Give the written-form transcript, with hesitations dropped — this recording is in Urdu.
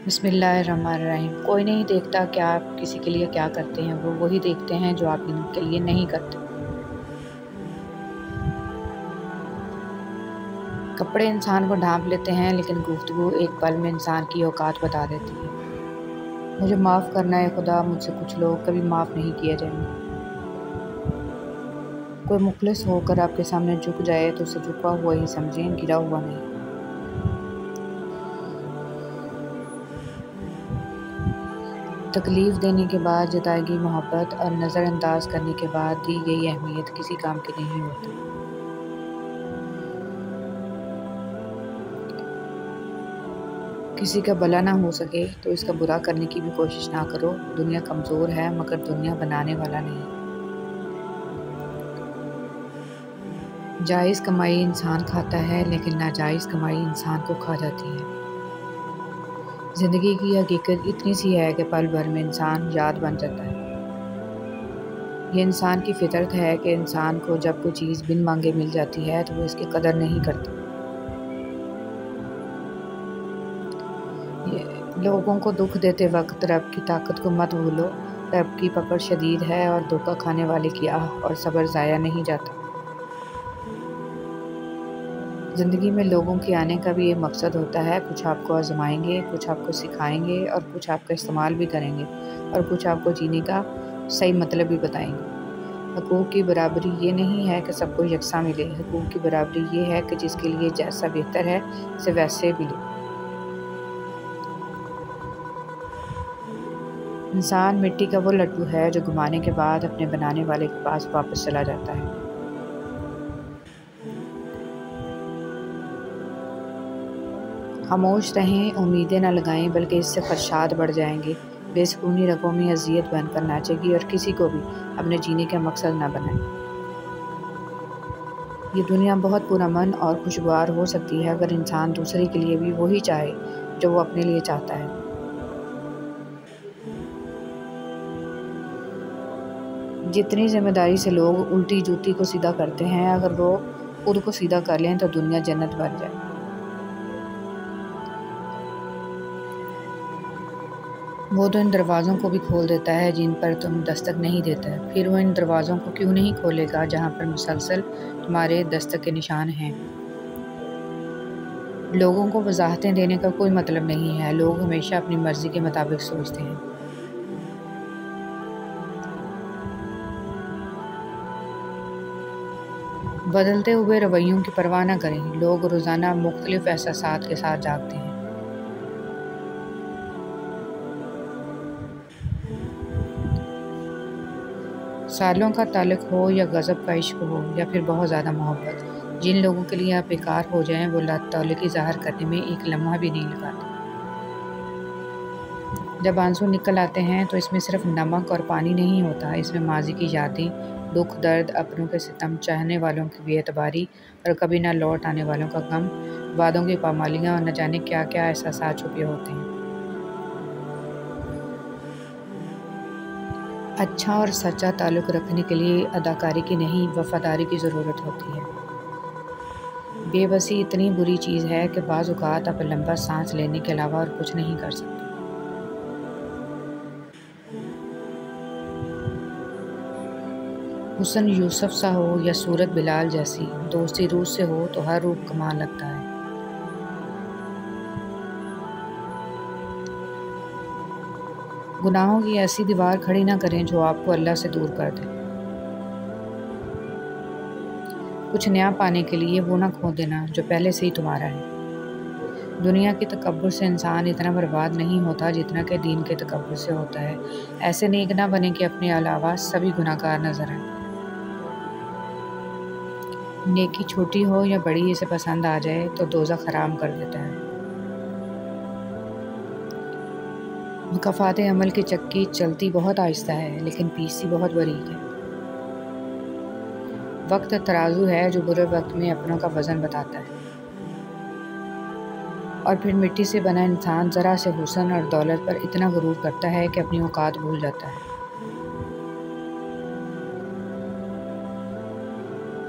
بسم اللہ الرحمن الرحیم۔ کوئی نہیں دیکھتا کہ آپ کسی کے لیے کیا کرتے ہیں، وہ وہی دیکھتے ہیں جو آپ ان کے لیے نہیں کرتے۔ کپڑے انسان کو ڈھانپ لیتے ہیں، لیکن گفتگو ایک پل میں انسان کی اوقات بتا دیتی ہے۔ مجھے معاف کرنا ہے خدا، مجھ سے کچھ لوگ کبھی معاف نہیں کیے جائیں گے۔ کوئی مخلص ہو کر آپ کے سامنے جھک جائے تو اسے جھکا ہوا ہی سمجھیں، گرا ہوا نہیں۔ تکلیف دینے کے بعد جتائی گئی محبت اور نظر انداز کرنے کے بعد دی گئی اہمیت کسی کام کی نہیں ہوتی۔ کسی کا بھلا نہ ہو سکے تو اس کا برا کرنے کی بھی کوشش نہ کرو۔ دنیا کمزور ہے مگر دنیا بنانے والا نہیں۔ جائز کمائی انسان کھاتا ہے لیکن ناجائز کمائی انسان کو کھا جاتی ہے۔ زندگی کی حقیقت اتنی سی ہے کہ پل بھر میں انسان یاد بن جاتا ہے۔ یہ انسان کی فطرت ہے کہ انسان کو جب کوئی چیز بن مانگے مل جاتی ہے تو وہ اس کی قدر نہیں کرتا۔ لوگوں کو دکھ دیتے وقت رب کی طاقت کو مت بھولو۔ رب کی پکڑ شدید ہے اور دھوکہ کھانے والے کی آہ اور صبر ضائع نہیں جاتا۔ زندگی میں لوگوں کے آنے کا بھی ایک مقصد ہوتا ہے۔ کچھ آپ کو آزمائیں گے، کچھ آپ کو سکھائیں گے اور کچھ آپ کا استعمال بھی کریں گے اور کچھ آپ کو جینے کا صحیح مطلب بھی بتائیں گے۔ حقوق کی برابری یہ نہیں ہے کہ سب کو یکساں ملے۔ حقوق کی برابری یہ ہے کہ جس کے لیے جیسا بہتر ہے اسے ویسے ملے۔ انسان مٹی کا وہ لڈو ہے جو گھمانے کے بعد اپنے بنانے والے کے پاس واپس چلا جاتا ہے۔ خاموش رہیں، امیدیں نہ لگائیں بلکہ اس سے خدشات بڑھ جائیں گے۔ بے سکونی رگوں میں اذیت بن کر ناچے گی اور کسی کو بھی اپنے جینے کا مقصد نہ بنائیں۔ یہ دنیا بہت پرامن اور خوشگوار ہو سکتی ہے اگر انسان دوسرے کے لیے بھی وہی چاہے جو وہ اپنے لیے چاہتا ہے۔ جتنی ذمہ داری سے لوگ الٹی جوتی کو سیدھا کرتے ہیں، اگر وہ خود کو سیدھا کر لیں تو دنیا جنت بن جائے۔ وہ تو ان دروازوں کو بھی کھول دیتا ہے جن پر تم دستک نہیں دیتے، پھر وہ ان دروازوں کو کیوں نہیں کھولے گا جہاں پر مسلسل تمہارے دستک کے نشان ہیں۔ لوگوں کو وضاحتیں دینے کا کوئی مطلب نہیں ہے۔ لوگ ہمیشہ اپنی مرضی کے مطابق سوچتے ہیں۔ بدلتے ہوئے رویوں کی پرواہ نہ کریں۔ لوگ روزانہ مختلف احساسات کے ساتھ جاگتے ہیں۔ سالوں کا تعلق ہو یا غضب کا عشق ہو یا پھر بہت زیادہ محبت، جن لوگوں کے لیے آپ بیکار ہو جائیں وہ تعلقی ظاہر کرنے میں ایک لمحہ بھی نہیں لگاتے۔ جب آنسو نکل آتے ہیں تو اس میں صرف نمک اور پانی نہیں ہوتا، اس میں ماضی کی یادیں، دکھ درد، اپنوں کے ستم، چاہنے والوں کی بے اعتباری اور کبھی نہ لوٹ آنے والوں کا غم، وعدوں کی پامالیاں اور نہ جانے کیا کیا احساسات چھپے ہوتے ہیں۔ اچھا اور سچا تعلق رکھنے کے لیے اداکاری کی نہیں، وفاداری کی ضرورت ہوتی ہے۔ بے بسی اتنی بری چیز ہے کہ بعض اوقات آپ لمبا سانس لینے کے علاوہ اور کچھ نہیں کر سکتے۔ حسن یوسف سا ہو یا صورت بلال جیسی، دوستی روح سے ہو تو ہر روپ کمال لگتا ہے۔ گناہوں کی ایسی دیوار کھڑی نہ کریں جو آپ کو اللہ سے دور کر دے۔ کچھ نیا پانے کے لیے وہ نہ کھو دینا جو پہلے سے ہی تمہارا ہے۔ دنیا کی تکبر سے انسان اتنا برباد نہیں ہوتا جتنا کہ دین کے تکبر سے ہوتا ہے۔ ایسے نیک نہ بنے کہ اپنے علاوہ سبھی گناہ گار نظر آئیں۔ نیکی چھوٹی ہو یا بڑی اسے پسند آ جائے تو دوزخ حرام کر دیتا ہے۔ مکافات عمل کی چکی چلتی بہت آہستہ ہے لیکن پیستی بہت باریک ہے۔ وقت ترازو ہے جو برے وقت میں اپنوں کا وزن بتاتا ہے۔ اور پھر مٹی سے بنا انسان ذرا سے حسن اور دولت پر اتنا غرور کرتا ہے کہ اپنی اوقات بھول جاتا ہے۔